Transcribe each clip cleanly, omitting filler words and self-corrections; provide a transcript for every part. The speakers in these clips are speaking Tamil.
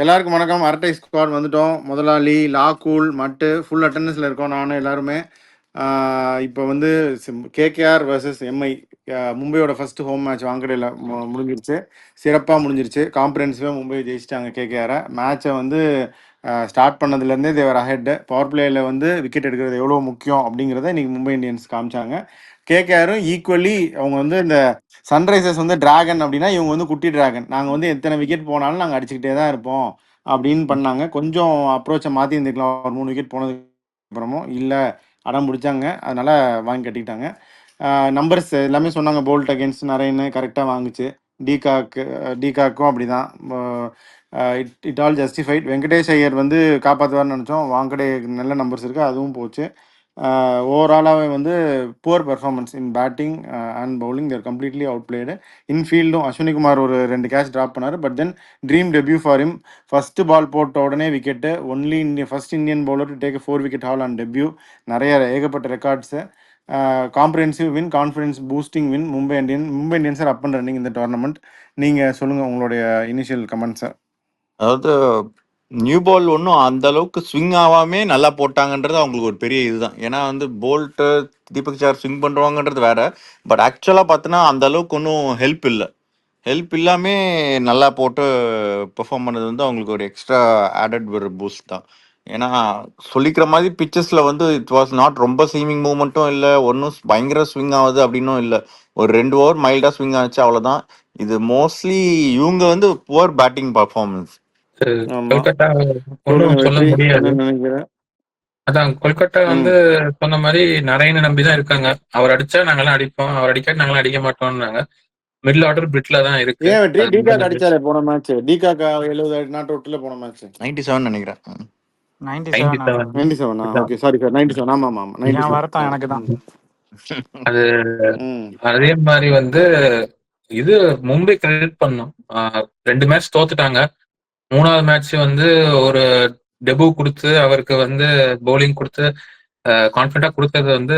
எல்லாருக்கும் வணக்கம். அரட்டை ஸ்குவாட் வந்துட்டோம். முதலாளி, லாக்கூல், மட்டு ஃபுல் அட்டண்டன்ஸில் இருக்கோம். நானும் எல்லாருமே இப்போ வந்து கேகேஆர் வர்சஸ் எம்ஐ மும்பையோட ஃபர்ஸ்ட் ஹோம் மேட்ச் வாங்கடையில் முடிஞ்சிருச்சு. சிறப்பாக முடிஞ்சிருச்சு. காம்பரன்சிவாக மும்பை ஜெயிச்சிட்டாங்க கேகேஆரை. மேட்சை வந்து ஸ்டார்ட் பண்ணதுலேருந்தே தேவர் அஹெட். பவர் பிளேயில் வந்து விக்கெட் எடுக்கிறது எவ்வளோ முக்கியம் அப்படிங்கிறத இன்றைக்கி மும்பை இந்தியன்ஸ் காமிச்சாங்க. கேகேஆரும் ஈக்குவலி அவங்க வந்து இந்த சன்ரைசர்ஸ் வந்து டிராகன் அப்படின்னா இவங்க வந்து குட்டி டிராகன். நாங்கள் வந்து எத்தனை விக்கெட் போனாலும் நாங்கள் அடிச்சுக்கிட்டே தான் இருப்போம் அப்படின்னு பண்ணாங்க. கொஞ்சம் அப்ரோச்சை மாற்றி இருந்துக்கலாம். ஒரு 3 விக்கெட் போனதுக்கு அப்புறமும் இல்லை, அடம் பிடிச்சாங்க. அதனால வாங்கி கட்டிக்கிட்டாங்க. நம்பர்ஸ் எல்லாமே சொன்னாங்க. போல்ட் அகேன்ஸ்ட் நரேன்னு கரெக்டாக வாங்குச்சு. டிகாக்கும் அப்படி தான். It all justified. Venkatesh Iyer வந்து காப்பாற்றுவார்னு நினச்சோம். வாங்கடே நல்ல நம்பர்ஸ் இருக்குது, அதுவும் போச்சு. ஓவராலாகவே வந்து poor performance in batting and bowling. They're completely out played. இன்ஃபீல்டும் அஸ்வினிகுமார் ஒரு 2 கேட்ச் ட்ராப் பண்ணார். But then dream debut for him. First ball போட்ட உடனே wicket. Only first Indian bowler to take 4 wicket haul on debut. நிறைய ஏகப்பட்ட records. Comprehensive win, confidence boosting win. Mumbai Indians are up and running இந்த டோர்னமெண்ட். நீங்கள் சொல்லுங்கள் உங்களுடைய இனிஷியல் கமெண்ட்ஸை. அதாவது நியூ பால் ஒன்றும் அந்த அளவுக்கு ஸ்விங் ஆகாமே நல்லா போட்டாங்கன்றது அவங்களுக்கு ஒரு பெரிய இதுதான். ஏன்னா வந்து போல்ட்டு தீபக் சார் ஸ்விங் பண்ணுவாங்கன்றது வேற. பட் ஆக்சுவலாக பார்த்தோன்னா அந்த அளவுக்கு ஒன்றும் ஹெல்ப் இல்லாமே நல்லா போட்டு பெர்ஃபார்ம் பண்ணது வந்து அவங்களுக்கு ஒரு எக்ஸ்ட்ரா ஆடட் ஒரு பூஸ்ட் தான். ஏன்னா சொல்லிக்கிற மாதிரி பிச்சஸில் வந்து இட் வாஸ் நாட் ரொம்ப ஸ்விமிங் மூவ்மெண்ட்டும் இல்லை, ஒன்றும் பயங்கர ஸ்விங் ஆகுது அப்படின்னும் இல்லை. ஒரு 2 ஓவர் மைல்டாக ஸ்விங் ஆச்சு, அவ்வளோதான். இது மோஸ்ட்லி இவங்க வந்து புவர் பேட்டிங் பர்ஃபார்மன்ஸ். கொல்கத்தா ஒன்றும் சொல்ல முடியாது. அதான் கொல்கத்தா வந்து சொன்ன மாதிரி நரேனை நம்பிதான் இருக்காங்க. அவர் அடிச்சா நாங்கெல்லாம் அடிப்போம், அவர் அடிக்க நாங்களாம் அடிக்க மாட்டோம்னாங்க. மிடில் ஆர்டர் பிரிட்ல தான் இருக்கு. ஏன் வெற்றி டிகாக் அடிச்சாலே போன மேட்ச். டிகாக் 70 நாட் அவுட்ல போன மேட்ச் 97 நினைக்கிறேன். 97. Okay sorry sir, 97. ஆமா ஆமா 97 வரத்தான் எனக்கு தான். அது அதே மாதிரி வந்து இது மும்பை கிரெடிட் பண்ணும். 2 மேட்ச் தோத்துட்டாங்க. 3வது மேட்ச் வந்து ஒரு டெபு கொடுத்து அவருக்கு வந்து பவுலிங் கொடுத்து கான்ஃபிடண்டா கொடுத்தது வந்து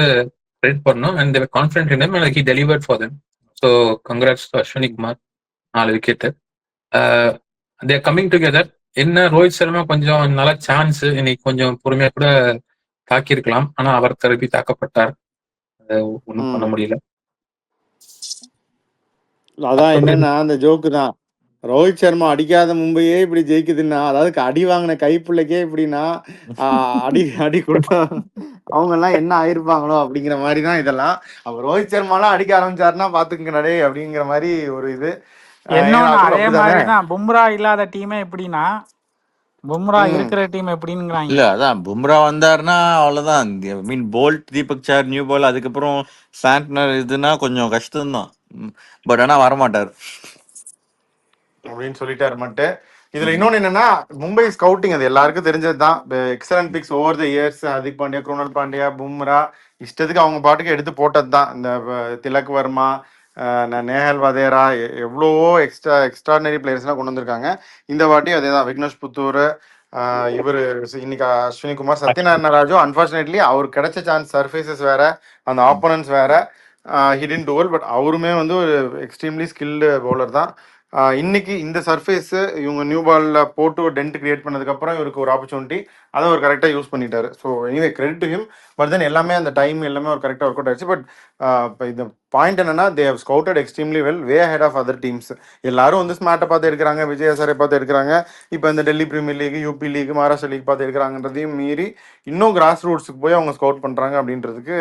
கிரெடிட் பண்ணும். And confident in him and he delivered for them. So congrats to Ashwini Kumar, 4 wicket. They coming together. என்ன ரோஹித் சர்மா கொஞ்சம் நல்ல சான்ஸ், இன்னைக்கு கொஞ்சம் பொறுமையா கூட தாக்கியிருக்கலாம். ஆனா அவர் திருப்பி தாக்கப்பட்டார். ஒன்றும் பண்ண முடியல. அதான் என்னன்னா அந்த ஜோக்கு தான். ரோஹித் சர்மா அடிக்காத மும்பையே இப்படி ஜெயிக்குதுன்னா, அதாவது அடி வாங்கின கைப்பிள்ளைக்கே இப்படின்னா அடி கொடுத்தா அவங்க எல்லாம் என்ன ஆயிருப்பாங்களோ அப்படிங்கிற மாதிரி தான் இதெல்லாம். அப்ப ரோஹித் சர்மாலாம் அடிக்க ஆரம்பிச்சாருன்னா பாத்துக்கங்க நடே அப்படிங்கிற மாதிரி ஒரு இது. இன்னொன்னு அதே மாதிரிதான் பும்ரா இல்லாத டீமே எப்படின்னா பும்ரா இருக்கிற டீம் எப்படிங்கிறாங்க. இல்ல அதான் பும்ரா வந்தாருன்னா அவ்வளவுதான். மீன் Boult, Deepak Chahar, new ball, அதுக்கப்புறம் சாண்ட்னர் இதுனா கொஞ்சம் கஷ்டம்தான். பட் ஆனா வரமாட்டார் அப்படின்னு சொல்லிட்டாரு மட்டும். இதுல இன்னொன்னு என்னன்னா மும்பை ஸ்கவுட்டிங் அது எல்லாருக்கும் தெரிஞ்சதுதான். Excellent picks over the years. Hardik Pandya, Krunal Pandya, Bumrah இஷ்டத்துக்கு அவங்க பாட்டுக்கு எடுத்து போட்டது தான். இந்த திலக் வர்மா, நேஹல் வதேரா, எவ்வளவோ எக்ஸ்ட்ராடினரி பிளேயர்ஸ்லாம் கொண்டு வந்திருக்காங்க. இந்த வாட்டி அதே தான். விக்னேஷ் புத்தூர், இவர் இன்னைக்கு அஸ்வினி குமார், சத்யநாராயண ராஜு. அன்பார்ச்சுனேட்லி அவருக்கு கிடைச்ச சான்ஸ், சர்ஃபேசஸ் வேற, அந்த ஆப்போனன்ஸ் வேற. Hidden twelve. பட் அவருமே வந்து ஒரு எக்ஸ்ட்ரீம்லி ஸ்கில்டு பவுலர் தான். இன்னைக்கு இந்த சர்ஃபேஸ் இவங்க நியூ பால்ல போட்டு ஒரு டென்ட் கிரியேட் பண்ணதுக்கப்புறம் இவருக்கு ஒரு ஆப்பர்ச்சுனிட்டி, அதை ஒரு கரெக்டாக யூஸ் பண்ணிட்டாரு. So anyway credit to him. But then எல்லாமே அந்த டைம் எல்லாமே ஒரு கரெக்டாக ஒர்க் அவுட் ஆயிடுச்சு. பட் இப்போ இந்த பாயிண்ட் என்னன்னா, they have scouted extremely well, way head of other teams. எல்லாரும் வந்து ஸ்மார்ட்டை பார்த்து எடுக்கிறாங்க, விஜய் ஹசாரே பார்த்து எடுக்கிறாங்க. இப்போ இந்த Delhi premier league, UP league, Maharashtra league பார்த்து எடுக்கிறாங்கன்றதையும் மீறி இன்னும் கிராஸ் ரூட்ஸுக்கு போய் அவங்க ஸ்கவுட் பண்ணுறாங்க அப்படின்றதுக்கு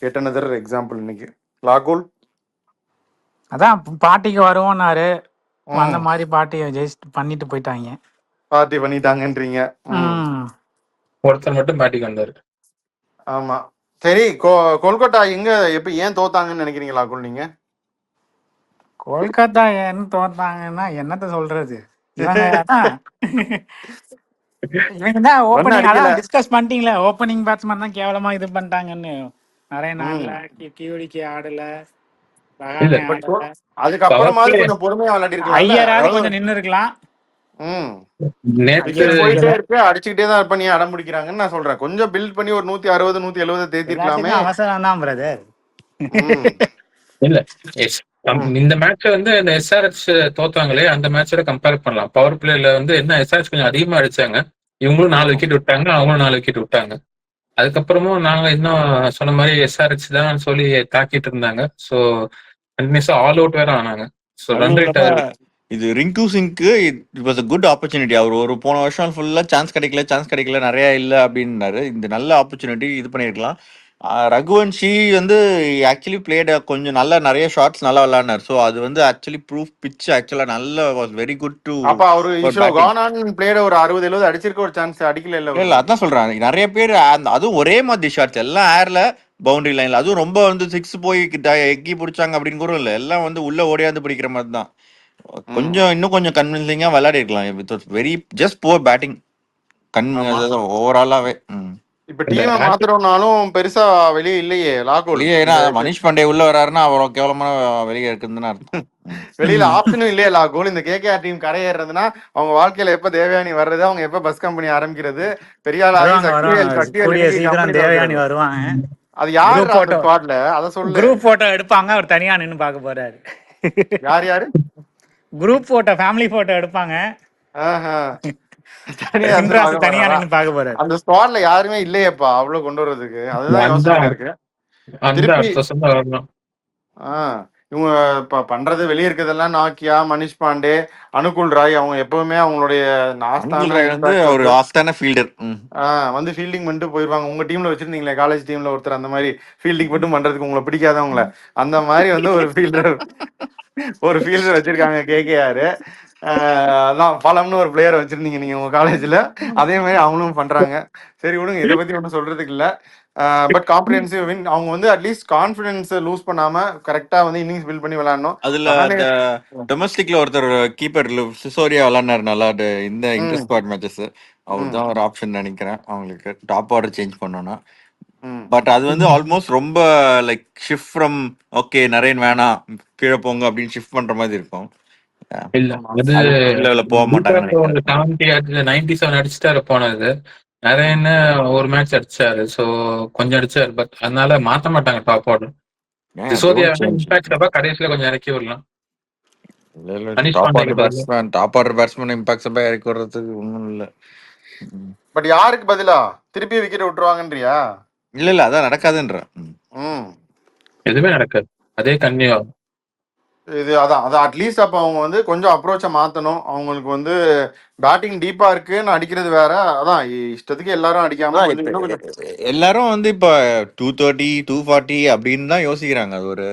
எட் அனதர் எக்ஸாம்பிள் இன்னைக்கு. லாகோல் அதான் பார்ட்டிக்கு வருவோம்னாரு, அந்த மாதிரி பார்ட்டியை ஜெயிச்சு பண்ணிட்டு போயிட்டாங்க. பார்ட்டி பண்ணிட்டாங்கன்றீங்க. ஒருத்தர் மட்டும் பேட்டிங் வந்தாரு. ஆமா சரி. கொல்கத்தா எங்க எப்ப ஏன் தோத்தாங்கன்னு நினைக்கிறீங்க லாகுல் நீங்க? கொல்கத்தா ஏன்னு தோத்தாங்கன்னா என்னத்த சொல்றது, இவங்க தான் ஓப்பனிங் அதான் டிஸ்கஸ் பண்ணிட்டீங்களே, ஓப்பனிங் பேட்ஸ்மேன் தான் கேவலமா இது பண்ணிட்டாங்கன்னு. நிறைய நாள்ல கியூடிக்கு ஆடல, அதுக்கப்புறமா கொஞ்சம் பொறுமையா விளையாடிருக்கலாம். ஐயராவது கொஞ்சம் நின்னு இருக்கலாம். போயிட்டே இருக்கு, அடிச்சுக்கிட்டே தான் பண்ணி அடம் முடிக்கிறாங்கன்னு நான் சொல்றேன். கொஞ்சம் பில்ட் பண்ணி ஒரு 160 170 தேத்திருக்கலாமே. அவசரம் தான் பிரதர். இல்ல இந்த மேட்ச் வந்து இந்த எஸ்ஆர்எச் தோத்தாங்களே அந்த மேட்சோட கம்பேர் பண்ணலாம். பவர் பிளேல வந்து என்ன எஸ்ஆர்எச் கொஞ்சம் அதிகமா அடிச்சாங்க, இவங்களும் 4 விக்கெட் விட்டாங்க, அவங்களும் 4 விக்கெட் விட்டாங்க. அதுக்கப்புறமும் நாங்க இன்னும் சொன்ன மாதிரி எஸ்ஆர்எச் தான் சொல்லி தாக்கிட்டு இருந்தாங்க. ஸோ கண்டினியூஸா ஆல் அவுட் வேற ஆனாங்க. ஸோ ரன் ரேட் இது ரிங்கு சிங்க்கு it was a good opportunity. அவர் ஒரு போன வருஷம் ஃபுல்லா சான்ஸ் கிடைக்கல நிறைய இல்லை அப்படின்னாரு. இந்த நல்ல ஆப்பர்ச்சுனிட்டி இது பண்ணியிருக்கலாம். ரகுவன்ஷி வந்து ஆக்சுவலி பிளேட் கொஞ்சம் நல்லா நிறைய ஷாட்ஸ் நல்லா விளையாடினார். ஸோ அது வந்து ஆக்சுவலி ப்ரூஃப் பிச் ஆக்சுவலா நல்ல வாஸ் வெரி குட் டு. அப்ப அவரு கானான் பிளேட ஒரு 60-70 அடிச்சிருக்க ஒரு சான்ஸ் அடிக்கல இல்ல அதான் சொல்றேன். நிறைய பேர் அதுவும் ஒரே மாதிரி ஷாட்ஸ் எல்லாம் ஏர்ல பவுண்டரி லைன்ல, அதுவும் ரொம்ப வந்து 6 போய் எக்கி பிடிச்சாங்க அப்படின்னு கூட இல்லை, எல்லாம் வந்து உள்ள ஓடியாந்து பிடிக்கிற மாதிரி தான். கொஞ்சம் இன்னும் கொஞ்சம் கன்வின்சிங்கா விளையாடி இருக்கலாம். With very just poor batting ஓவராலாவே. இப்ப டீமை மாத்துறோம்னாலும் பெருசா வெளியே இல்லையே லாகோல். ஏன்னா மனிஷ் பாண்டே உள்ள வராருன்னா அவர் கேவலமான வெளியே இருக்குதுன்னு அர்த்தம். வெளியில ஆப்ஷனும் இல்லையே லாகோல். இந்த கேகேஆர் டீம் கரையேறதுன்னா அவங்க வாழ்க்கையில எப்ப தேவயானி வர்றது, அவங்க எப்ப பஸ் கம்பெனி ஆரம்பிக்கிறது, பெரிய தேவயானி வருவாங்க. அது யாரு ஸ்குவாட்ல அத சொல்லு. குரூப் போட்டோ எடுப்பாங்க, அவர் தனியா நின்னு பார்க்க போறாரு. யாரு குரூப் போட்டோ ஃபேமிலி போட்டோ எடுப்பாங்க, தனியா நின்னு பார்க்க போறாரு. அந்த ஸ்குவாட்ல யாருமே இல்லையேப்பா அவ்வளவு கொண்டு வர்றதுக்கு. அதுதான் யோசனை இருக்கு. இவங்க இப்ப பண்றது வெளியே இருக்கிறதெல்லாம் நாக்கியா, மனிஷ் பாண்டே, அனுகுல் ராய், அவங்க எப்பவுமே அவங்களுடைய வந்து ஃபீல்டிங் பண்ணிட்டு போயிருவாங்க. உங்க டீம்ல வச்சிருந்தீங்களே காலேஜ் டீம்ல ஒருத்தர் அந்த மாதிரி ஃபீல்டிங் மட்டும் பண்றதுக்கு உங்களை பிடிக்காதவங்கள, அந்த மாதிரி வந்து ஒரு ஃபீல்டர் வச்சிருக்காங்க கேகேஆர். அதான் பலம்னு ஒரு பிளேயர் வச்சிருந்தீங்க நீங்க உங்க காலேஜ்ல, அதே மாதிரி அவங்களும் பண்றாங்க. சரி விடுங்க, இதை பத்தி ஒன்றும் சொல்றதுக்கு இல்ல. But comprehensive win. அவங்க வந்து அட்லீஸ்ட் கான்ஃபிடன்ஸ் லூஸ் பண்ணாம கரெக்டா வந்து இன்னிங்ஸ் பில்ட் பண்ணி விளையாடணும். அதுல டொமஸ்டிக்ல ஒருத்தர் கீப்பர் சிசோரியா விளையாடுனாரு நல்லா இந்த இன்டர் ஸ்குவாட் மேட்சஸ். அவர் தான் ஒரு ஆப்ஷன் நினைக்கிறேன் அவங்களுக்கு டாப் ஆர்டர் சேஞ்ச் பண்ணோம்னா. பட் அது வந்து ஆல்மோஸ்ட் ரொம்ப like shift from okay Naren வேணாம் கீழே போங்க அப்படின்னு ஷிஃப்ட் பண்ற மாதிரி இருக்கும். போக மாட்டாங்க. 97 அடிச்சுட்டாரு போனது. நரேன் ஒரு மேட்ச் அடிச்சாரு, சோ கொஞ்சம் அடிச்சாரு. பட் அதனால மாத்த மாட்டாங்க டாப் ஆர்டர். சிசோதியா கடைசியில கொஞ்சம் இறக்கி விடலாம். டாப் ஆர்டர் பேட்ஸ்மேன் இம்பாக்ட் இறக்கி விடுறதுக்கு ஒன்றும் இல்லை. பட் யாருக்கு பதிலா திருப்பி விக்கெட் விட்டுருவாங்கன்றியா? இல்ல அதான் நடக்காதுன்ற. எதுவுமே நடக்காது, அதே கன்னியூ ஆகும். இது அதான் அட்லீஸ்ட் அப்போ அவங்க வந்து கொஞ்சம் அப்ரோச்சை மாற்றணும். அவங்களுக்கு வந்து பேட்டிங் டீப்பா இருக்குன்னு அடிக்கிறது வேற, அதான் இஷ்டத்துக்கு எல்லாரும் அடிக்காம எல்லாரும் வந்து இப்போ 230 240 அப்படின்னு தான் யோசிக்கிறாங்க. அது ஒரு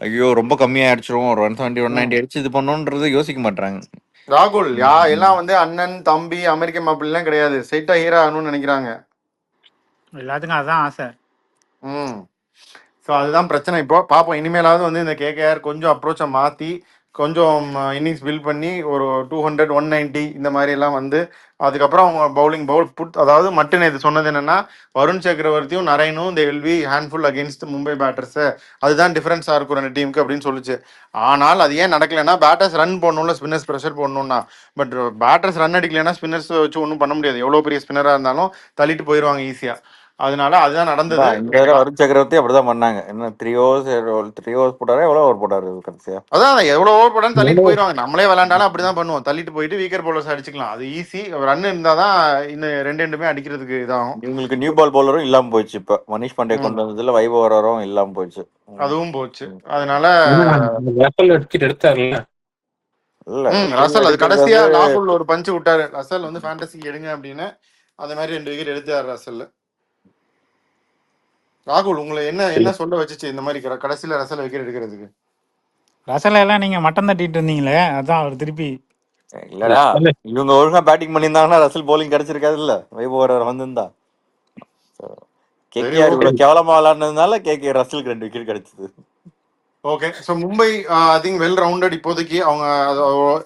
ஐயோ ரொம்ப கம்மியா அடிச்சிரும், ஒரு 170 190 அடிச்சு இது பண்ணணுன்றது யோசிக்க மாட்டாங்க. ராகுல் எல்லாம் வந்து அண்ணன் தம்பி அமெரிக்க மாப்பிள்ளைலாம் கிடையாது, ஸ்ட்ரைட்டா ஹீரோ ஆகணும்னு நினைக்கிறாங்க. எல்லாத்துக்கும் அதான் ஆசை. ஸோ அதுதான் பிரச்சனை. இப்போ பார்ப்போம், இனிமேலாவது வந்து இந்த கேகேஆர் கொஞ்சம் அப்ரோச்சை மாற்றி கொஞ்சம் இன்னிங்ஸ் பில்ட் பண்ணி ஒரு 200 190 இந்த மாதிரி எல்லாம் வந்து அதுக்கப்புறம் அவங்க பவுலிங் அதாவது மட்டும் இது சொன்னது என்னன்னா, வருண் சக்கரவர்த்தியும் நரேனும் they will be handful against Mumbai batters, அதுதான் டிஃபரன்ஸாக இருக்கும் ரெண்டு டீமுக்கு அப்படின்னு சொல்லிச்சு. ஆனால் அது ஏன் நடக்கலைன்னா, பேட்டர்ஸ் ரன் போடணும்ல, ஸ்பின்னர்ஸ் ப்ரெஷர் போடணும்னா. பட் பேட்டர்ஸ் ரன் அடிக்கலைன்னா ஸ்பின்னர்ஸ் வச்சு ஒன்றும் பண்ண முடியாது. எவ்வளோ பெரிய ஸ்பின்னராக இருந்தாலும் தள்ளிட்டு போயிடுவாங்க ஈஸியாக. அதனால அதுதான் நடந்தது. வருண் சக்கரவர்த்தி அப்படிதான் பண்ணாங்க. என்ன 3 overs போட்டாரு, எவ்வளவு ஓவர் போட்டாரு கடைசியா? அதான் எவ்வளவு ஓவர் போட்டாலும் தள்ளிட்டு போயிடுவாங்க. நம்மளே விளையாண்டாலும் அப்படிதான் பண்ணுவோம், தள்ளிட்டு போயிட்டு வீக்கர் பவுலர்ஸ் அடிச்சுக்கலாம். அது ஈஸி. ரன் இருந்தாதான் இன்னும் ரெண்டுமே அடிக்கிறதுக்கு இதாகும். இவங்களுக்கு நியூ பால் பவுலரும் இல்லாம போயிடுச்சு. இப்ப மனிஷ் பாண்டே கொண்டு வந்ததுல வைபவரும் இல்லாம போயிடுச்சு, அதுவும் போச்சு. அதனால எடுத்தாருல்ல ரசல், அது கடைசியா லாகுல் ஒரு பஞ்சு விட்டாரு. ரசல் வந்து ஃபேண்டசி எடுங்க அப்படின்னு, அது மாதிரி 2 விக்கெட் எடுத்தாரு ரசல். ராகுல் உங்களை என்ன சொல்ல வச்சுச்சு இந்த மாதிரி கடைசியில ரசல் விக்கெட் எடுக்கிறதுக்கு? ரசல் எல்லாம் நீங்க மட்டம் தட்டிட்டு இருந்தீங்களே, அதான் அவர் திருப்பி இல்லடா, இவங்க ஒழுங்கா பேட்டிங் பண்ணியிருந்தாங்கன்னா ரசல் போலிங் கிடைச்சிருக்காது இல்ல, வைபவர் வந்திருந்தா. கேகேஆர் இவ்வளவு கேவலமா விளையாடுனதுனால கேகே ரசலுக்கு 2 விக்கெட் கிடைச்சது. Okay, so Mumbai I think well rounded. இப்போதைக்கு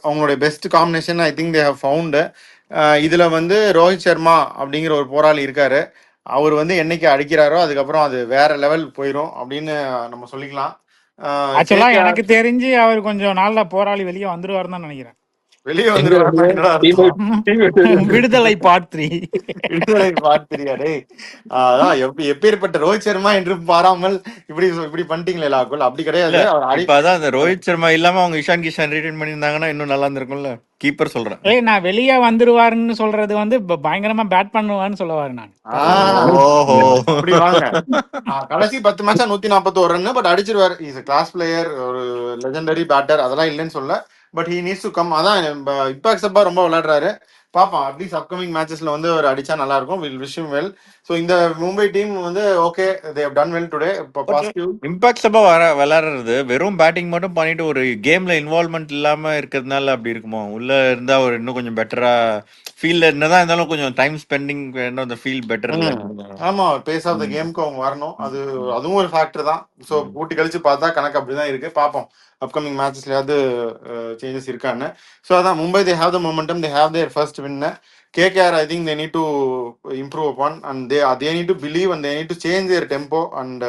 அவங்களுடைய best combination I think they have found. இதுல வந்து ரோஹித் சர்மா அப்படிங்கிற ஒரு போராளி இருக்காரு. அவர் வந்து என்னைக்கு அடிக்கிறாரோ அதுக்கப்புறம் அது வேற லெவல் போயிடும் அப்படின்னு நம்ம சொல்லிக்கலாம். ஆக்சுவலா எனக்கு தெரிஞ்சு அவர் கொஞ்சம் நாள்ல போராளி வெளியே வந்துருவாருன்னு தான் நினைக்கிறேன். வெளியே எங்க வந்துருவாருன்னா வெளியே என்னடா டீம் அர்த்தம்? டீம் விட்டு வெளியே வந்துருவாரு. விடுதலை பார்ட் 3. விடுதலை பார்த்திரியா டேய்? அதான் எப்பேற்பட்ட ரோஹித் சர்மா என்று பாராமல் இப்படி பண்ணிட்டீங்களே லாக்குல். அப்படி இல்ல கிடையாது. அவர் இப்ப அதான் அந்த ரோஹித் சர்மா இல்லாம அவங்க இஷான் கிஷான் ரிட்டைன் பண்ணியிருந்தாங்கன்னா இன்னும் நல்லா இருந்திருக்கும்ல. கீப்பர் சொல்றேன். ஏய் நான் வெளியே வந்துருவாருன்னு சொல்றது வந்து பயங்கரமா பேட் பண்ணுவான்னு சொல்லுவாரு நான். ஓஹோ அப்படி வாங்க. கடைசி 10 மேட்சா 141 ரன், பட் அடிச்சிருவாரு. இஸ் கிளாஸ் பிளேயர், ஒரு லெஜெண்டரி பேட்டர், அதெல்லாம் இல்லைன்னு சொல்ல. But he needs to come. அதான் இம்பாக்ட் சப்பா ரொம்ப விளையாடுறாரு. பாப்போம், அட்லீஸ்ட் அப்கமிங் மேட்சஸ்ல வந்து ஒரு அடிச்சா நல்லா இருக்கும். Will wish him well. So இந்த மும்பை டீம் வந்து okay, they have done well today. இப்போ பாசிட்டிவ் இம்பாக்ட் சப்பா விளையாடுறது வெறும் பேட்டிங் மட்டும் பண்ணிட்டு ஒரு கேம்ல இன்வால்மெண்ட் இல்லாம இருக்கிறதுனால அப்படி இருக்குமோ? உள்ள இருந்தா ஒரு இன்னும் கொஞ்சம் பெட்டரா ஃபீல்ட்ல என்னதான் இருந்தாலும் கொஞ்சம் டைம் ஸ்பெண்டிங் அந்த ஃபீல் பெட்டர் இல்ல. ஆமா, பேஸ் ஆஃப் த கேமுக்கு அவங்க வரணும். அதுவும் ஒரு ஃபேக்டர் தான். ஸோ கூட்டி கழிச்சு பார்த்தா கணக்கு அப்படிதான் இருக்கு. பார்ப்போம் அப்கமிங் மேட்சஸ்லயாவது சேஞ்சஸ் இருக்கான்னு. ஸோ அதான் Mumbai, they have the momentum, they have their first win. KKR, I think they need to improve upon, and they need to believe, and they need to change their tempo and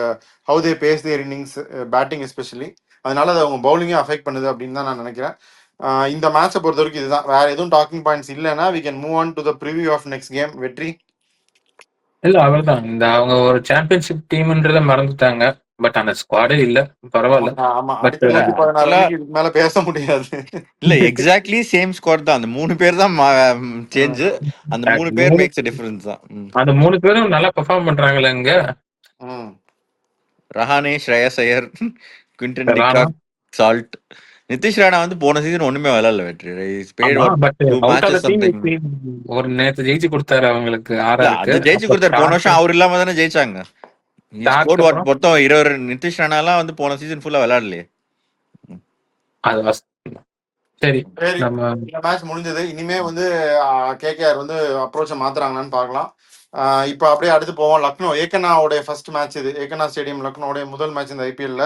how they pace their innings, batting especially. அதனால அது அவங்க பவுலிங்கே அஃபெக்ட் பண்ணுது அப்படின்னு தான் நான் நினைக்கிறேன். இந்த மேட்சை பொறுத்த வரைக்கும் இதுதான். வேற எதுவும் டாக்கிங் பாயிண்ட்ஸ் இல்லைன்னா we can move on to the preview of next game. வெற்றி இல்ல அவர்தான் இந்த அவங்க ஒரு சாம்பியன்ஷிப் டீம்ன்றத மறந்துட்டாங்க. பட் அந்த ஸ்குவாடே இல்ல, பரவாயில்ல. ஆமா, பட் அடுத்த 116 மணிக்கு இதுக்கு மேல பேச முடியாது. இல்ல எக்ஸாக்ட்லி சேம் ஸ்குவாட் தான். அந்த 3 பேர் தான் சேஞ்ச். அந்த 3 பேர் மேக்ஸ் டிஃபரன்ஸ் தான். அந்த 3 பேரும் நல்லா பெர்ஃபார்ம் பண்றாங்களே இங்க. Rahane, Shreyas Iyer, Quinton de Kock, Salt. Nitish Rana வந்து போன சீசன் ஒண்ணுமே விளையாடல. வெற்றி ஒரு நேத்து ஜெயிச்சு கொடுத்தாரு அவங்களுக்கு. அது ஜெயிச்சு கொடுத்தாரு. போன வருஷம் அவர் இல்லாம தானே ஜெயிச்சாங்க. மொத்தம் 20. நிதிஷ் ராணா எல்லாம் வந்து போன சீசன் ஃபுல்லா விளையாடலையே. சரி, இந்த மேட்ச் முடிஞ்சது. இனிமே வந்து KKR வந்து அப்ரோச்ச மாத்துறாங்கன்னு பார்க்கலாம். இப்போ அப்படியே அடுத்து போவோம். லக்னோ, ஏகனாவுடைய ஃபர்ஸ்ட் மேட்ச் இது. ஏகனா ஸ்டேடியம் லக்னோடைய முதல் மேட்ச் இந்த IPL-ல.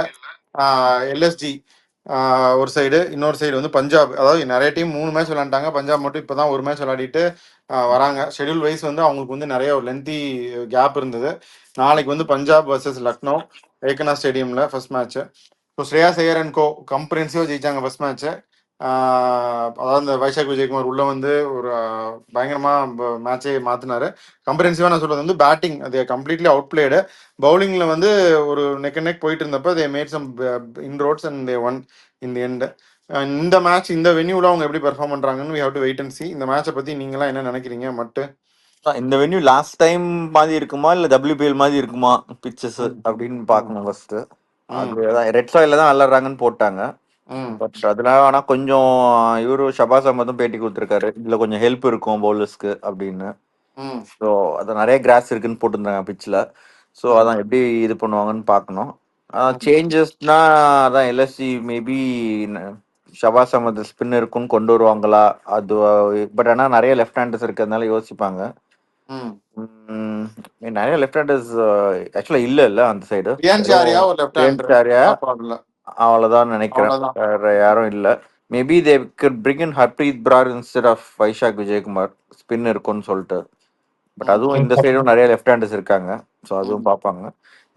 LSG ஒரு சைடு, இன்னொரு சைடு வந்து பஞ்சாப். அதாவது நிறைய டீம் 3 மேட்ச் விளையாண்டாங்க. பஞ்சாப் மட்டும் இப்போதான் ஒரு மேட்ச் விளையாடிட்டு வராங்க. ஷெடியூல் வைஸ் வந்து அவங்களுக்கு வந்து நிறைய ஒரு லென்த்தி கேப் இருந்தது. நாளைக்கு வந்து பஞ்சாப் வர்சஸ் லக்னோ ஏகனா ஸ்டேடியம்ல first match. So Shreyas Iyer and co கம்ப்ரஹென்சிவா ஜெயிச்சாங்க ஃபர்ஸ்ட் மேட்ச். அதாவது இந்த வைஷாக் விஜயகுமார் உள்ள வந்து ஒரு பயங்கரமா மேட்சே மாத்தினாரு. கம்ப்ரஹென்சிவா நான் சொல்றது வந்து பேட்டிங் அது கம்ப்ளீட்லி அவுட் பிளேடு. பவுலிங்ல வந்து ஒரு நெக் அண்ட் நெக் போயிட்டு இருந்தப்ப they made some inroads and they won in the end. இந்த மேட்ச் இந்த வென்யூல அவங்க எப்படி பெர்ஃபார்ம் பண்றாங்கன்னு we have to wait and see. இந்த மேட்சை பத்தி நீங்களாம் என்ன நினைக்கிறீங்க? மட்டும் இந்த வென்யூ லாஸ்ட் டைம் மாதிரி இருக்குமா இல்ல WPL மாதிரி இருக்குமா பிச்சஸ் அப்படின்னு பாக்கணும் ஃபர்ஸ்ட். அதுதான் ரெட் சாயில தான் விளையாடுறாங்கன்னு போட்டாங்க. பட் அதனால ஆனா கொஞ்சம் இவரு ஷபாஸ் அஹமதும் பேட்டி கொடுத்துருக்காரு, இதுல கொஞ்சம் ஹெல்ப் இருக்கும் பவுலர்ஸ்க்கு அப்படின்னு. ஸோ அது நிறைய கிராஸ் இருக்குன்னு போட்டிருந்தாங்க பிச்சில். ஸோ அதான் எப்படி இது பண்ணுவாங்கன்னு பார்க்கணும். சேஞ்சஸ்னா அதான் LSG maybe Shahbaz Ahmed spin இருக்குன்னு கொண்டு வருவாங்களா அது. பட் ஆனால் நிறைய லெஃப்ட் ஹேண்டர்ஸ் இருக்கிறதுனால யோசிப்பாங்க. நிறைய லெஃப்ட் ஹேண்டர்ஸ் ஆக்சுவலா இல்ல அந்த சைடு. அவ்வளவுதான் நினைக்கிறேன், வேற யாரும் இல்ல. Maybe they could bring in Harpreet Brar instead of Vizag Vijayakumar, spin இருக்கும்னு சொல்லிட்டு. பட் அதுவும் இந்த சைடும் நிறைய லெஃப்ட் ஹேண்டர்ஸ் இருக்காங்க. ஸோ அதுவும் பார்ப்பாங்க.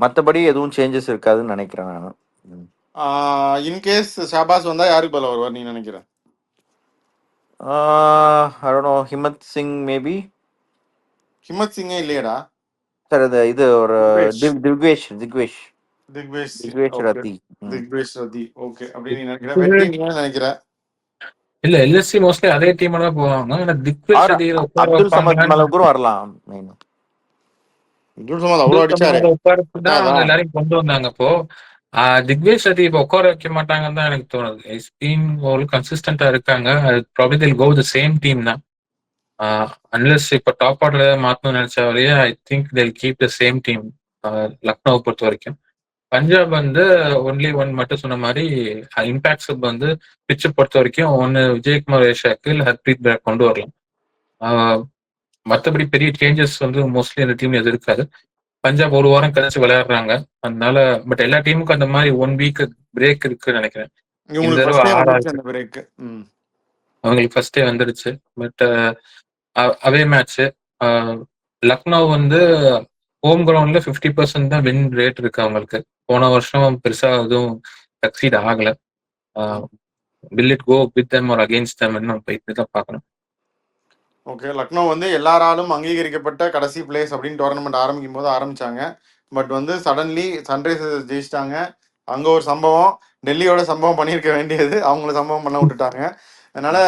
மற்றபடி எதுவும் சேஞ்சஸ் இருக்காதுன்னு நினைக்கிறேன் நான். இன்கேஸ் ஷாபாஸ் வந்தா யாருக்கு பதிலா வருவார் நீ நினைக்கிறேன்? I don't know, Himmat Singh maybe. Himmat சிங்கே இல்லையடா சார், இது ஒரு திக்வேஷ் ரத்தி. ஓகே, அப்படி நீ நினைக்கிற? இல்ல LSG மோஸ்ட்லி அதே டீம் தான் போவாங்க. ஆனா திக்வேஷ் ரதியை அப்துல் சமத் மேல கூட வரலாம். அவ்வளவு அடிச்சாரு அவங்க எல்லாரையும் கொண்டு வந்தாங்க. இப்போ திக்வேஷ் ரதி இப்போ உட்கார வைக்க மாட்டாங்கன்னு தான் எனக்கு தோணுது. டீம் ஒரு கன்சிஸ்டன்டா இருக்காங்க. Probably they'll go with the same team தான். அன்லெஸ் இப்போ டாப் ஆர்டர்ல மாத்தணும்னு நினைச்ச வரையே I think they'll keep the same team. லக்னோவை பொறுத்த வரைக்கும் பஞ்சாப் வந்து ஒன்லி ஒன் மட்டும் சொன்ன மாதிரி இம்பாக்ட் சப் வந்து பிச்சை பொறுத்த வரைக்கும் ஒன்னு விஜயகுமார் வேஷாக்கு இல்ல ஹர்ப்ரீத் பிரார் கொண்டு வரலாம். மற்றபடி பெரிய சேஞ்சஸ் வந்து மோஸ்ட்லி அந்த டீம்ல எது இருக்காது. பஞ்சாப் ஒரு வாரம் கழிச்சு விளையாடுறாங்க, அதனால. பட் எல்லா டீமுக்கும் அந்த மாதிரி 1 வீக் பிரேக் இருக்குன்னு நினைக்கிறேன். அவங்களுக்கு ஃபர்ஸ்டே வந்துடுச்சு. பட் அவே மேட்ச் லக்னோ வந்து ஹோம் கிரவுண்ட்ல 50% தான் வின் ரேட் இருக்கு அவங்களுக்கு. போன வருஷம் பெருசா எதுவும் சக்சீட் ஆகல. Will it go with them or against them நம்ம போயிட்டு தான் பார்க்கணும். ஓகே, லக்னோ வந்து எல்லாராலும் அங்கீகரிக்கப்பட்ட கடைசி பிளேஸ் அப்படின்னு டோர்னமெண்ட் ஆரம்பிக்கும் போது ஆரம்பிச்சாங்க. பட் வந்து சடன்லி சன்ரைசர்ஸ் ஜெயிச்சிட்டாங்க. அங்கே ஒரு சம்பவம், டெல்லியோட சம்பவம் பண்ணியிருக்க வேண்டியது அவங்கள சம்பவம் பண்ண விட்டுட்டாங்க. அதனால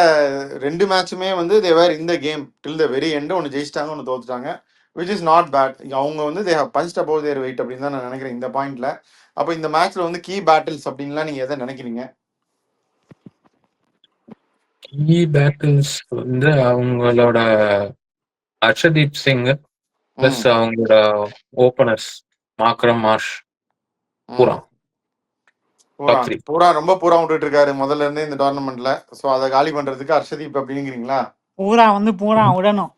2 மேட்சுமே வந்து தேவர் இந்த game till the very end. ஒன்று ஜெயிச்சிட்டாங்க, ஒன்று தோத்துட்டாங்க, விச் இஸ் நாட் பேட். அவங்க வந்து they have punched above their weight அப்படின்னு தான் நான் நினைக்கிறேன் இந்த பாயிண்ட்ல. அப்போ இந்த மேட்ச்ல வந்து கீ பேட்டில்ஸ் அப்படின்லாம் நீங்க எதை நினைக்கிறீங்க? கீ பேட்டில்ஸ் வந்து அவங்களோட ஹர்ஷதீப் சிங் பிளஸ் அவங்களோட ஓபனர்ஸ் மாக்ரம், மார்ஷ், பூரா பூரா பூரா ரொம்ப பூரா விட்டுட்டு இருக்காரு முதல்ல இருந்து இந்த டோர்னமெண்ட்ல. ஸோ அதை காலி பண்றதுக்கு ஹர்ஷதீப் அப்படிங்கிறீங்களா? பூரா வந்து பூரா விடணும்.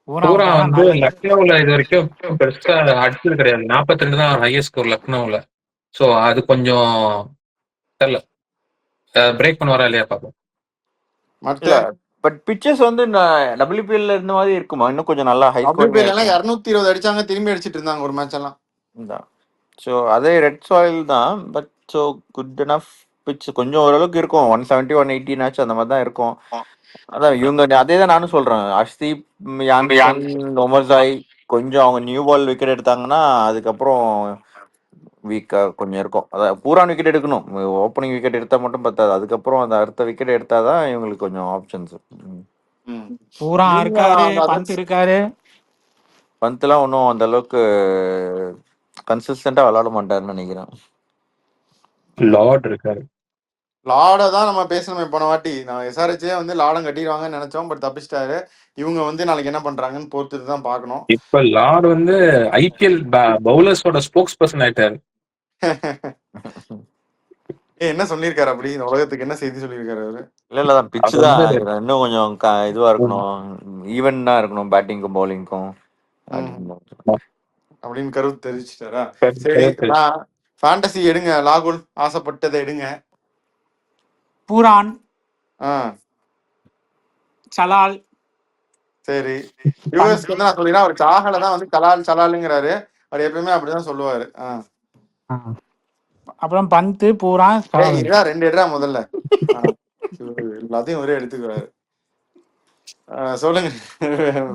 பூரா வந்து லக்னோல இது வரைக்கும் பெருசா அடிச்சது கிடையாது. 42 தான் ஹையஸ்ட் ஸ்கோர் லக்னோல. ஸோ அது கொஞ்சம் தெரியல, பிரேக் பண்ணுவாரா இல்லையா பார்ப்போம். பட் பிச்சர்ஸ் வந்து WPL இருந்த மாதிரி இருக்குமா? இன்னும் கொஞ்சம் நல்லா ஹை ஸ்கோர். WPL எல்லாம் 220 அடிச்சாங்க, திரும்பி அடிச்சிட்டு இருந்தாங்க ஒரு மேட்ச் எல்லாம். ஸோ அதே ரெட் சாயில் தான், but so good enough pitch கொஞ்சம் ஓரளவுக்கு இருக்கும். 170 180 ஆச்சு அந்த மாதிரி தான் இருக்கும். அதான் இவங்க அதே தான் நானும் சொல்றேன். அர்ஷ்தீப், யான்சன், ஒமர்சாய் கொஞ்சம் அவங்க நியூ பால் விக்கெட் எடுத்தாங்கன்னா அதுக்கப்புறம் வீக்கா கொஞ்சம் இருக்கும். அதான் பூரான் விக்கெட் எடுக்கணும். ஓப்பனிங் விக்கெட் எடுத்தா மட்டும் பத்தாது, அதுக்கப்புறம் அந்த அடுத்த விக்கெட் எடுத்தாதான் இவங்களுக்கு கொஞ்சம் ஆப்ஷன்ஸ். பூரா இருக்காரு, பந்த் இருக்காரு. பந்த்லாம் ஒன்றும் அந்த அளவுக்கு கன்சிஸ்டண்டா விளையாட மாட்டாருன்னு நினைக்கிறேன். லார்ட் இருக்காரு. லார்டை தான் நம்ம பேசணுமே போன வாட்டி. நான் எஸ்ஆர்ஹெச்சே வந்து லாடம் கட்டிடுவாங்கன்னு நினைச்சோம், பட் தப்பிச்சிட்டாரு. இவங்க வந்து நாளைக்கு என்ன பண்றாங்கன்னு பொறுத்து தான் பார்க்கணும். இப்ப லார்ட் வந்து ஐபிஎல் பவுலர்ஸோட ஸ்போக்ஸ் பர்சன் ஆயிட்டாரு. என்ன சொல்லியிருக்காரு அப்படி? இந்த உலகத்துக்கு என்ன செய்தி சொல்லியிருக்காரு அவரு? இல்ல பிச்சு தான் இன்னும் கொஞ்சம் இதுவா இருக்கணும், ஈவென்டா இருக்கணும் பேட்டிங்க்கும் பவுலிங்க்கும் அப்படின்னு கருத்து தெரிவிச்சிட்டாரா? சரி, நான் ஃபேண்டசி எடுங்க, லாகுல் ஆசைப்பட்டதை எடுங்க. பூரான், சலால். சரி, யூஎஸ்க்கு வந்து நான் சொல்லினா அவர் சாகல தான் வந்து கலால் சலாலுங்கிறாரு. அவர் எப்பயுமே அப்படிதான் சொல்லுவாரு. அப்புறம் பந்து பூரா 2 எடுறா முதல்ல, எல்லாத்தையும் ஒரே எடுத்துக்கிறாரு. சொல்லுங்க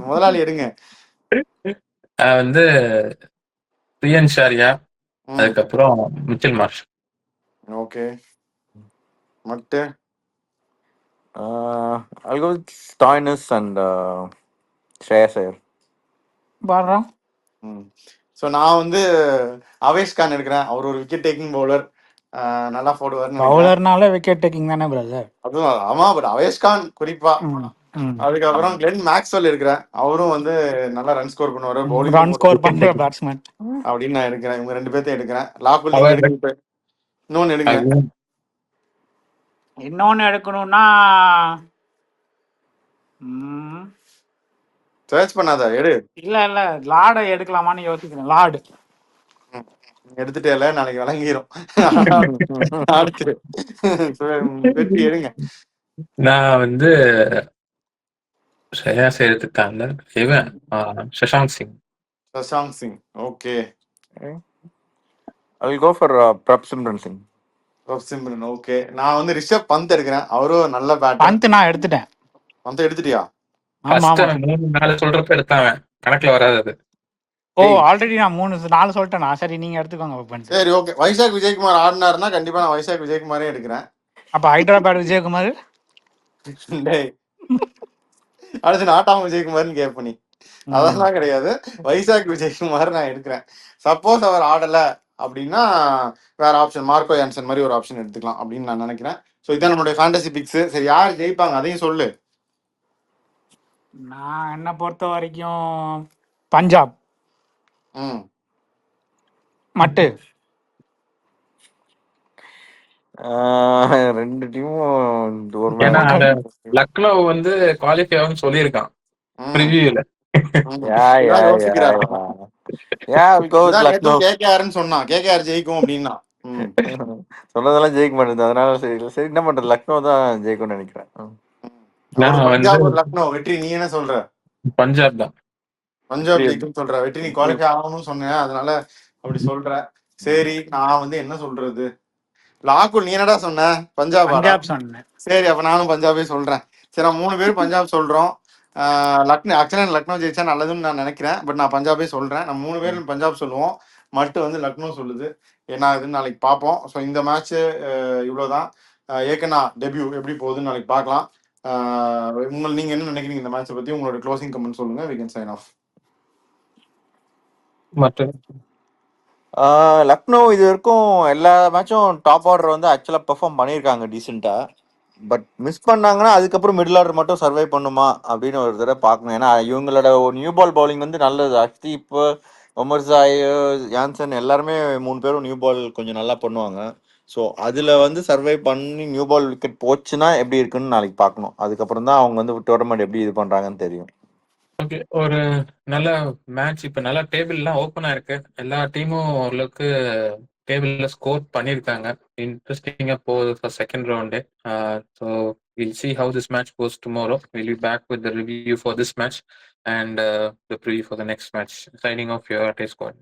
முதலாளி எடுங்க. வந்து பிரியன் ஷாரியா, அதுக்கப்புறம் மிச்சல் மார்ஷ். ஓகே, மட்டு I'll go with Stoinis and Shreyas Iyer. பாடுறா. ஸோ நான் வந்து அவேஷ் கான் எடுக்கிறேன். அவர் ஒரு விக்கெட் டேக்கிங் பவுலர், நல்லா போடுவார். பவுலர்னால விக்கெட் டேக்கிங் தானே பிரதர்? அதுவும் ஆமா, பட் அவேஷ் கான் குறிப்பா. அதுக்கப்புறம் கிளென் மேக்ஸ்வெல் இருக்கிறேன். அவரும் வந்து நல்லா ரன் ஸ்கோர் பண்ணுவாரு, பவுலிங் ரன் ஸ்கோர் பண்ற பேட்ஸ்மேன் அப்படின்னு நான் எடுக்கிறேன். இவங்க 2 பேர்த்தையும் எடுக்கிறேன். லாகுல் இன்னொன்னு எடுங்க. இன்னொன்னு எடுக்கணும்னா சர்ச் பண்ணாத எடு. இல்ல லார்டை எடுக்கலாமான்னு யோசிக்கிறேன். லார்டு எடுத்துட்டே நாளைக்கு விளங்கிரும். வெற்றி எடுங்க. நான் வந்து ஷ்ரேயாஸ் எடுத்துட்டாங்க. இவன் Shashank Singh. Okay, I will go for Prabhsimran Singh. Okay, நான் வந்து ரிஷப் பந்த் எடுக்கிறேன். அவரும் நல்ல பேட்டர். பந்த் நான் எடுத்துட்டேன். பந்த் எடுத்துட்டியா? சொல்றப்ப எடுத்தாங்க, கணக்குல வராது அது. ஆல்ரெடி நான் 3-4 சொல்லிட்டேன். சரி, நீங்க எடுத்துக்கோங்க. சரி, ஓகே. வைசாக் விஜயகுமார் ஆடினாருன்னா கண்டிப்பா நான் வைசாக் விஜயகுமாரே எடுக்கிறேன். அப்ப ஹைதராபாத் விஜயகுமார் அடுத்து நாட்டாம விஜயகுமார்னு கேட்ப நீ. அதெல்லாம் கிடையாது, வைசாக் விஜயகுமார் நான் எடுக்கிறேன். சப்போஸ் அவர் ஆடல அப்படின்னா வேற ஆப்ஷன், மார்க்கோ யான்சன் மாதிரி ஒரு ஆப்ஷன் எடுத்துக்கலாம் அப்படின்னு நான் நினைக்கிறேன். ஸோ இதான் நம்மளுடைய ஃபேண்டசி பிக்ஸ். சரி, யார் ஜெயிப்பாங்க அதையும் சொல்லு. நான் என்ன பொறுத்த வரைக்கும் பஞ்சாப் மட்டு 2 டீமும் லக்னோ வந்து குவாலிஃபை ஆகும்னு சொல்லியிருக்கான் ப்ரிவியூல. கேகேஆர்னு சொன்னா கேகேஆர் ஜெயிக்கும் அப்படின்னா சொன்னதெல்லாம் ஜெயிக்க மாட்டேங்குது. அதனால சரி என்ன பண்றது, லக்னோ தான் ஜெயிக்கும்னு நினைக்கிறேன். லக்னோ வெற்றி. நீ என்ன சொல்ற? பஞ்சாப் தான். பஞ்சாப் ஜெயிக்கும் சொல்ற. வெற்றி நீ குவாலிஃபை ஆகணும்னு சொன்னேன், அதனால அப்படி சொல்ற. சரி, நான் வந்து என்ன சொல்றது, லாக்குல் நீ என்னடா சொன்ன? பஞ்சாபாடா? பஞ்சாப் சொன்னேன். சரி, அப்ப நானும் பஞ்சாபே சொல்றேன். சரி, நான் 3 பேரும் பஞ்சாப் சொல்றோம். லக்னோ ஆக்சுவலாக லக்னோ ஜெயிச்சா நல்லதுன்னு நான் நினைக்கிறேன். பட் நான் பஞ்சாபே சொல்றேன். நம்ம 3 பேரும் பஞ்சாப் சொல்லுவோம். மட்டும் வந்து லக்னோ சொல்லுது. என்ன ஆகுதுன்னு நாளைக்கு பார்ப்போம். ஸோ இந்த மேட்ச்சு இவ்வளோதான். ஏக்கனா டெபியூ எப்படி போகுதுன்னு நாளைக்கு பார்க்கலாம். நீங்க என்ன நினைக்கிறீங்க இந்த மேட்சை பத்தி? உங்களோட க்ளோசிங் கமெண்ட் சொல்லுங்க. we can sign off. Lucknow இது வரைக்கும் எல்லா மேட்சும் டாப் ஆர்டர் வந்து ஆக்சுவலாக பெர்ஃபார்ம் பண்ணியிருக்காங்க டீசெண்டாக. பட் மிஸ் பண்ணாங்கன்னா அதுக்கப்புறம் மிடில் ஆர்டர் மட்டும் சர்வை பண்ணுமா அப்படின்னு ஒரு தடவை பார்க்கணும். ஏன்னா இவங்களோட நியூ பால் பவுலிங் வந்து நல்லது. ஆக்சுவலி இப்போ ஒமர்சாய், யான்சன் எல்லாருமே 3 பேரும் நியூ பால் கொஞ்சம் நல்லா பண்ணுவாங்க. ஸோ அதில் வந்து சர்வை பண்ணி நியூ பால் விக்கெட் போச்சுன்னா எப்படி இருக்குன்னு நாளைக்கு பார்க்கணும். அதுக்கப்புறம் தான் அவங்க வந்து டோர்னமெண்ட் எப்படி இது பண்ணுறாங்கன்னு தெரியும். ஓகே, ஒரு நல்ல மேட்ச். இப்ப நல்லா டேபிள் எல்லாம் ஓப்பனா இருக்கு. எல்லா டீமும் ஓரளவுக்கு டேபிள்ல ஸ்கோர் பண்ணிருக்காங்க. இன்ட்ரெஸ்டிங்கா போகுது for second round. So we'll see how this match goes tomorrow. We'll be back with the review for this match and the preview for the next match. Signing off, your Squad.